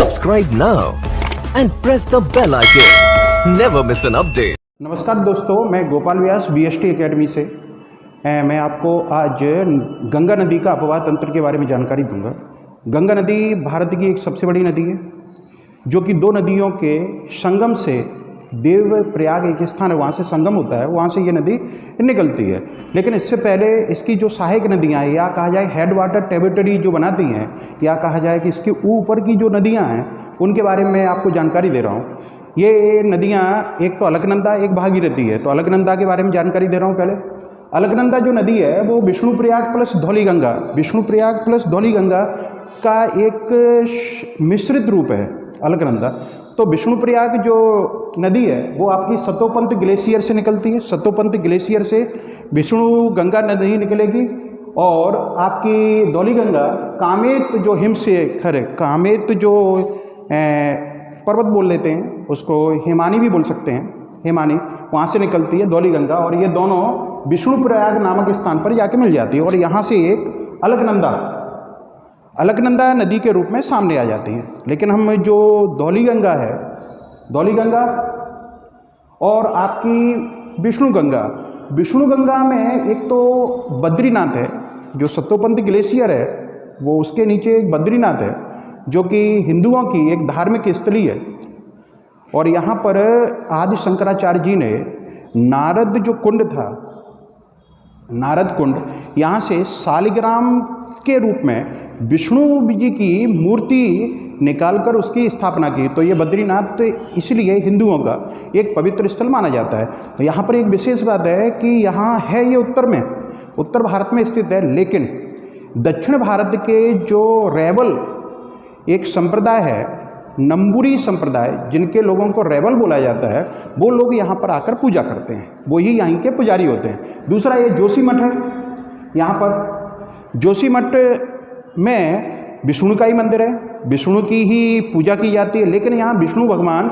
Subscribe now and press the bell icon. Never miss an update. नमस्कार दोस्तों, मैं गोपाल व्यास BST academy से मैं आपको आज गंगा नदी का अपवाह तंत्र के बारे में जानकारी दूंगा। गंगा नदी भारत की एक सबसे बड़ी नदी है जो कि दो नदियों के संगम से देव प्रयाग एक स्थान है, वहाँ से संगम होता है, वहाँ से ये नदी निकलती है। लेकिन इससे पहले इसकी जो सहायक नदियाँ हैं या कहा जाए हेड वाटर टेरिटरी जो बनाती हैं या कहा जाए कि इसके ऊपर की जो नदियाँ हैं उनके बारे में आपको जानकारी दे रहा हूँ। ये नदियाँ एक तो अलकनंदा एक भागीरथी है। तो अलकनंदा के बारे में जानकारी दे रहा हूँ। पहले अलकनंदा जो नदी है वो विष्णुप्रयाग प्लस धौलीगंगा, विष्णुप्रयाग प्लस धौलीगंगा का एक मिश्रित रूप है अलकनंदा। तो विष्णुप्रयाग जो नदी है वो आपकी सतोपंत ग्लेशियर से निकलती है। सतोपंत ग्लेशियर से विष्णु गंगा नदी निकलेगी और आपकी धौलीगंगा कामेत जो हिमशिखर है, कामेत जो पर्वत बोल लेते हैं उसको, हिमानी भी बोल सकते हैं, हिमानी, वहाँ से निकलती है धौलीगंगा और ये दोनों विष्णुप्रयाग नामक स्थान पर जाके मिल जाती है और यहाँ से एक अलकनंदा नदी के रूप में सामने आ जाती है। लेकिन हम जो धौलीगंगा है, धौलीगंगा और आपकी विष्णुगंगा में एक तो बद्रीनाथ है, जो सतोपंत ग्लेशियर है वो उसके नीचे एक बद्रीनाथ है जो कि हिंदुओं की एक धार्मिक स्थली है। और यहाँ पर आदि शंकराचार्य जी ने नारद जो कुंड था, नारद कुंड, यहाँ से शालिग्राम के रूप में विष्णु जी की मूर्ति निकालकर उसकी स्थापना की। तो ये बद्रीनाथ इसलिए हिंदुओं का एक पवित्र स्थल माना जाता है। तो यहाँ पर एक विशेष बात है कि यहाँ है ये उत्तर में, उत्तर भारत में स्थित है, लेकिन दक्षिण भारत के जो रैवल एक संप्रदाय है, नंबूरी संप्रदाय, जिनके लोगों को रैवल बोला जाता है, वो लोग यहाँ पर आकर पूजा करते हैं, वो ही यहाँ के पुजारी होते हैं। दूसरा ये जोशीमठ है, यहाँ पर जोशीमठ में विष्णु का ही मंदिर है, विष्णु की ही पूजा की जाती है। लेकिन यहाँ विष्णु भगवान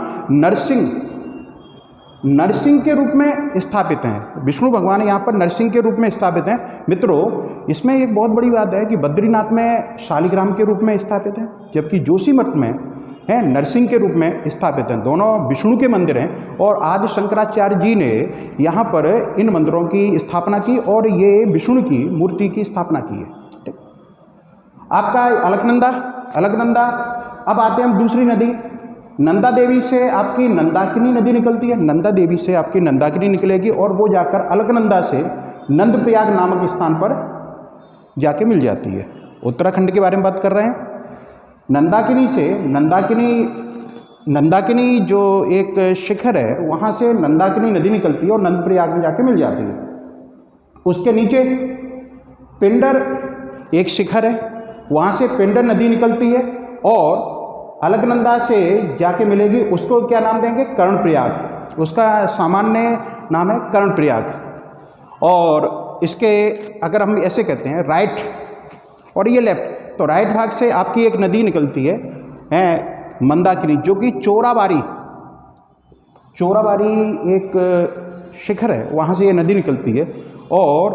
नरसिंह के रूप में स्थापित हैं, विष्णु भगवान यहाँ पर नरसिंह के रूप में स्थापित हैं। मित्रों, इसमें एक बहुत बड़ी बात है कि बद्रीनाथ में शालिग्राम के रूप में स्थापित हैं, जबकि जोशीमठ में है नरसिंह के रूप में स्थापित हैं। दोनों विष्णु के मंदिर हैं और आदि शंकराचार्य जी ने यहाँ पर इन मंदिरों की स्थापना की और ये विष्णु की मूर्ति की स्थापना की है। आपका अलकनंदा। अब आते हैं हम दूसरी नदी, नंदा देवी से आपकी नंदाकिनी नदी निकलती है। नंदा देवी से आपकी नंदाकिनी निकलेगी और वो जाकर अलकनंदा से नंदप्रयाग नामक स्थान पर जाके मिल जाती है। उत्तराखंड के बारे में बात कर रहे हैं। नंदाकिनी से नंदाकिनी जो एक शिखर है वहाँ से नंदाकिनी नदी निकलती है और नंदप्रयाग में जाके मिल जाती है। उसके नीचे पिंडर एक शिखर है, वहाँ से पिंडर नदी निकलती है और अलकनंदा से जाके मिलेगी। उसको क्या नाम देंगे? कर्णप्रयाग। उसका सामान्य नाम है कर्णप्रयाग। और इसके अगर हम ऐसे कहते हैं राइट और ये लेफ्ट, तो राइट भाग से आपकी एक नदी निकलती है मंदाकिनी, जो कि चोराबारी एक शिखर है, वहाँ से ये नदी निकलती है और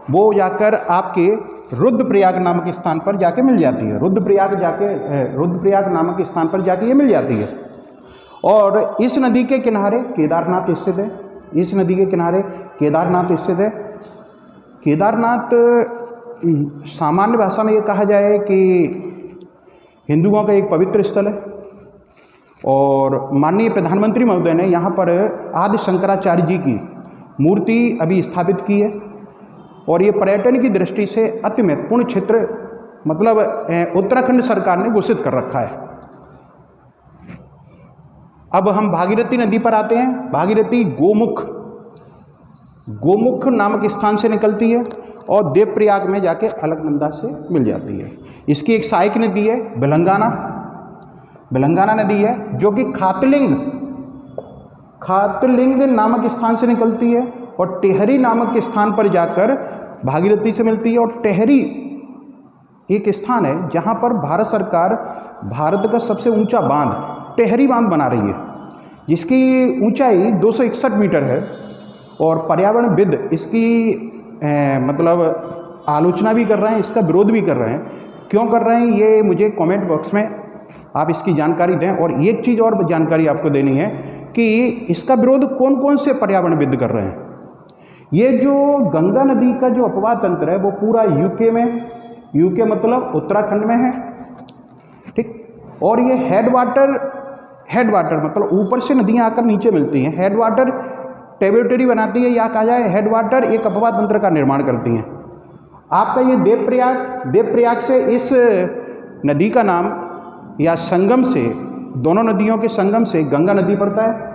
वो जाकर आपके रुद्रप्रयाग नामक स्थान पर जाके मिल जाती है। रुद्रप्रयाग नामक स्थान पर जाके ये मिल जाती है। और इस नदी के किनारे केदारनाथ स्थित है। इस नदी के किनारे केदारनाथ स्थित है। केदारनाथ सामान्य भाषा में ये कहा जाए कि हिंदुओं का एक पवित्र स्थल है और माननीय प्रधानमंत्री महोदय ने यहाँ पर आदि शंकराचार्य जी की मूर्ति अभी स्थापित की है और ये पर्यटन की दृष्टि से अति महत्वपूर्ण क्षेत्र, मतलब उत्तराखंड सरकार ने घोषित कर रखा है। अब हम भागीरथी नदी पर आते हैं। भागीरथी गोमुख नामक स्थान से निकलती है और देवप्रयाग में जाके अलकनंदा से मिल जाती है। इसकी एक सहायक नदी है बिलंगाना नदी है, जो कि खातलिंग नामक स्थान से निकलती है और टेहरी नामक स्थान पर जाकर भागीरथी से मिलती है। और टेहरी एक स्थान है जहां पर भारत सरकार भारत का सबसे ऊंचा बांध टेहरी बांध बना रही है, जिसकी ऊंचाई 261 मीटर है और पर्यावरणविद इसकी मतलब आलोचना भी कर रहे हैं, इसका विरोध भी कर रहे हैं। क्यों कर रहे हैं ये मुझे कमेंट बॉक्स में आप इसकी जानकारी दें। और एक चीज़ और जानकारी आपको देनी है कि इसका विरोध कौन कौन से पर्यावरणविद कर रहे हैं। ये जो गंगा नदी का जो अपवाह तंत्र है वो पूरा यूके में, यूके मतलब उत्तराखंड में है, ठीक। और ये हेडवाटर मतलब ऊपर से नदियाँ आकर नीचे मिलती हैं, हेडवाटर ट्रिब्यूटरी बनाती है, या कहा जाए हेडवाटर एक अपवाह तंत्र का निर्माण करती हैं। आपका ये देवप्रयाग से इस नदी का नाम या संगम से, दोनों नदियों के संगम से गंगा नदी पड़ता है।